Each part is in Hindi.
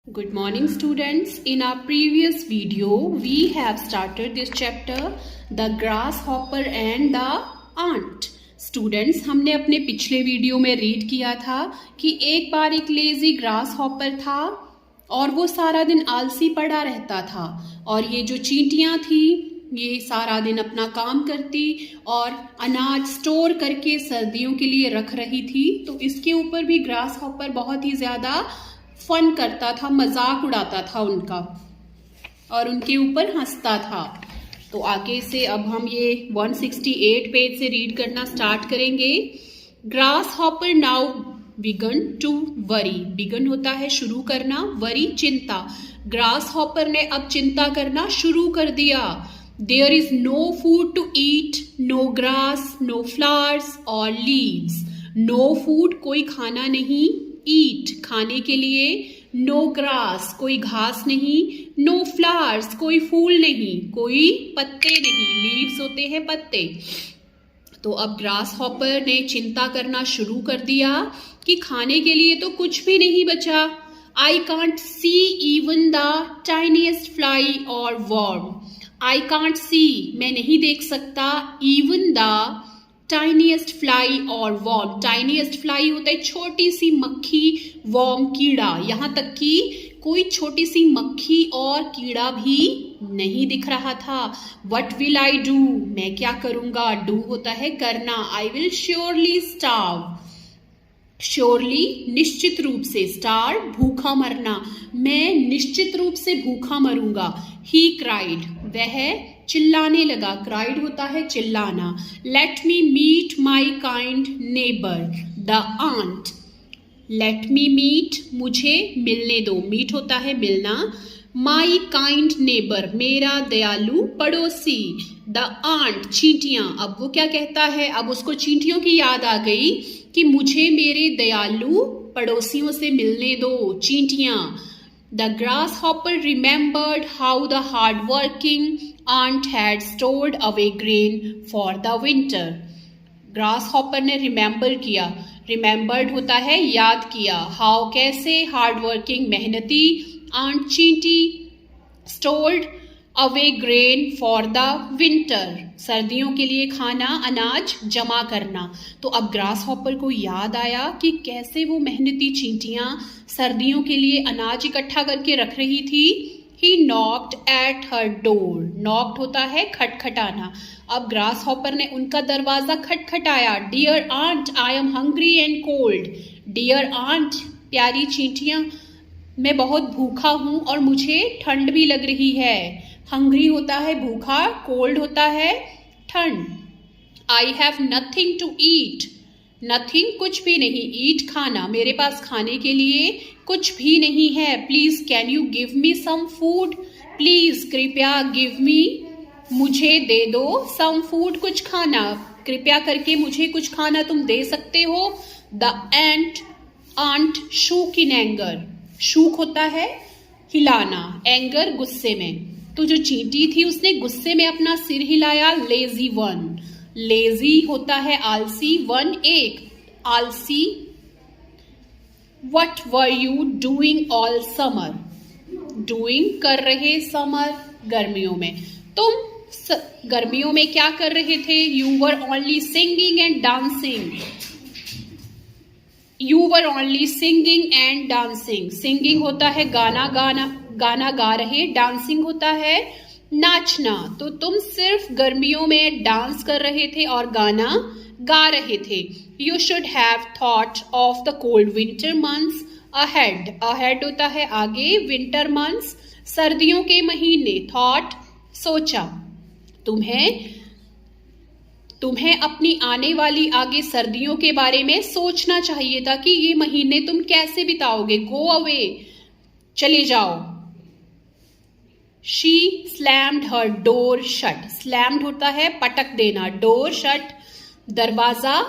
Good morning students. In our previous video we have started this chapter the grasshopper and the ant. Students हमने अपने पिछले वीडियो में रीड किया था कि एक बार एक लेजी ग्रास हॉपर था और वो सारा दिन आलसी पड़ा रहता था और ये जो चींटियां थी ये सारा दिन अपना काम करती और अनाज स्टोर करके सर्दियों के लिए रख रही थी। तो इसके ऊपर भी ग्रास हॉपर बहुत ही ज़्यादा फन करता था, मजाक उड़ाता था उनका और उनके ऊपर हंसता था। तो आगे से अब हम ये 168 पेज से रीड करना स्टार्ट करेंगे। Grasshopper now began to worry. Began होता है शुरू करना, वरी चिंता। ग्रास हॉपर ने अब चिंता करना शुरू कर दिया। There is no food to eat, no grass, no flowers और लीव्स। नो फूड कोई खाना नहीं, ईट खाने के लिए, नो ग्रास कोई घास नहीं, नो फ्लावर्स कोई फूल नहीं, कोई पत्ते नहीं, लीव्स होते हैं पत्ते। तो अब ग्रास हॉपर ने चिंता करना शुरू कर दिया कि खाने के लिए तो कुछ भी नहीं बचा। I can't see even the tiniest fly और वर्म। आई कांट सी मैं नहीं देख सकता, इवन द टाइनीएस्ट फ्लाई और वॉर्म। टाइनीएस्ट फ्लाई होता है छोटी सी मक्खी, वॉर्म कीड़ा। यहाँ तक कि कोई छोटी सी मक्खी और कीड़ा भी नहीं दिख रहा था। वट विल आई डू मैं क्या करूंगा, डू होता है करना। I will surely starve. Surely निश्चित रूप से, स्टार भूखा मरना, मैं निश्चित रूप से भूखा मरूंगा। ही क्राइड वह चिल्लाने लगा, क्राइड होता है चिल्लाना। Let me meet my kind neighbour the ant. Let me meet मुझे मिलने दो, मीट होता है मिलना। माई काइंड नेबर मेरा दयालु पड़ोसी। द आंट चींटियां। अब वो क्या कहता है, अब उसको चींटियों की याद आ गई कि मुझे मेरे दयालु पड़ोसियों से मिलने दो, चींटियां। The grasshopper remembered how the hard-working ant had stored away grain for the winter. Grasshopper ने remember किया, remembered होता है याद किया। How कैसे, hard-working मेहनती, ant चींटी, stored away grain for the winter सर्दियों के लिए खाना, अनाज जमा करना। तो अब ग्रास हॉपर को याद आया कि कैसे वो मेहनती चींटियां सर्दियों के लिए अनाज इकट्ठा करके रख रही थी। He knocked at her door. Knocked होता है खटखटाना। अब ग्रास हॉपर ने उनका दरवाजा खटखटाया। Dear aunt, I am hungry and cold. Dear aunt, प्यारी चींटियां, मैं बहुत भूखा हूं और मुझे ठंड भी लग रही है। हंग्री होता है भूखा, कोल्ड होता है ठंड। I have nothing to eat. Nothing कुछ भी नहीं, ईट खाना, मेरे पास खाने के लिए कुछ भी नहीं है। Please can you give me some food. Please कृपया, गिव मी मुझे दे दो, सम फूड कुछ खाना, कृपया करके मुझे कुछ खाना तुम दे सकते हो। The ant shook in anger. Shook होता है हिलाना, एंगर गुस्से में। तो जो चींटी थी उसने गुस्से में अपना सिर हिलाया। Lazy one. लेजी होता है आलसी, वन एक, आलसी। What were you doing all summer. Doing कर रहे, समर गर्मियों में। तुम गर्मियों में क्या कर रहे थे। You were only singing and dancing. You were only singing and dancing. Singing होता है गाना गाना, गाना गा रहे। डांसिंग होता है नाचना। तो तुम सिर्फ गर्मियों में डांस कर रहे थे और गाना गा रहे थे। You should have thought of the cold winter months ahead. Ahead होता है आगे, विंटर मंथ्स सर्दियों के महीने। थॉट सोचा। तुम्हें अपनी आने वाली आगे सर्दियों के बारे में सोचना चाहिए था कि ये महीने तुम कैसे बिताओगे। गो अवे चले जाओ। She slammed her door shut. Slammed होता है पटक देना, डोर शट दरवाजा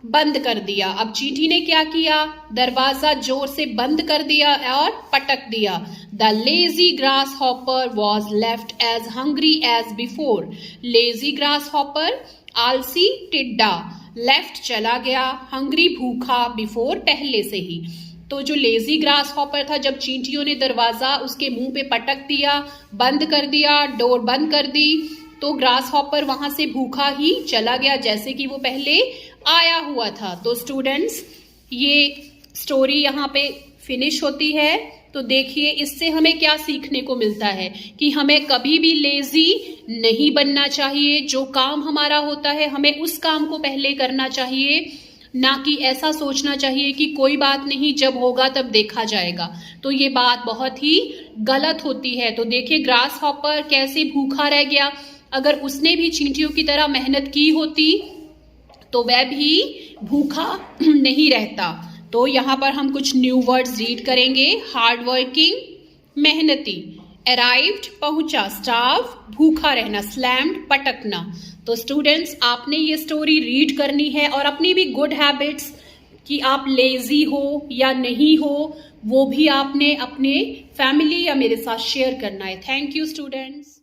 बंद कर दिया। अब चींटी ने क्या किया, दरवाजा जोर से बंद कर दिया और पटक दिया। The lazy grasshopper was left as hungry as before. Lazy grasshopper आलसी टिड्डा, लेफ्ट चला गया, हंग्री भूखा, बिफोर पहले से ही। तो जो लेजी ग्रास हॉपर था, जब चींटियों ने दरवाजा उसके मुंह पे पटक दिया, बंद कर दिया, डोर बंद कर दी, तो ग्रास हॉपर वहां से भूखा ही चला गया जैसे कि वो पहले आया हुआ था। तो स्टूडेंट्स, ये स्टोरी यहाँ पे फिनिश होती है। तो देखिए इससे हमें क्या सीखने को मिलता है कि हमें कभी भी लेजी नहीं बनना चाहिए। जो काम हमारा होता है हमें उस काम को पहले करना चाहिए, ना कि ऐसा सोचना चाहिए कि कोई बात नहीं, जब होगा तब देखा जाएगा। तो ये बात बहुत ही गलत होती है। तो देखिए ग्रास हॉपर कैसे भूखा रह गया। अगर उसने भी चींटियों की तरह मेहनत की होती तो वह भी भूखा नहीं रहता। तो यहाँ पर हम कुछ न्यू वर्ड्स रीड करेंगे। हार्ड वर्किंग, मेहनती। अराइव्ड, पहुंचा। स्टार्व, भूखा रहना। स्लैम्ड, पटकना। तो स्टूडेंट्स, आपने ये स्टोरी रीड करनी है और अपनी भी गुड हैबिट्स कि आप लेजी हो या नहीं हो वो भी आपने अपने फैमिली या मेरे साथ शेयर करना है। Thank you students.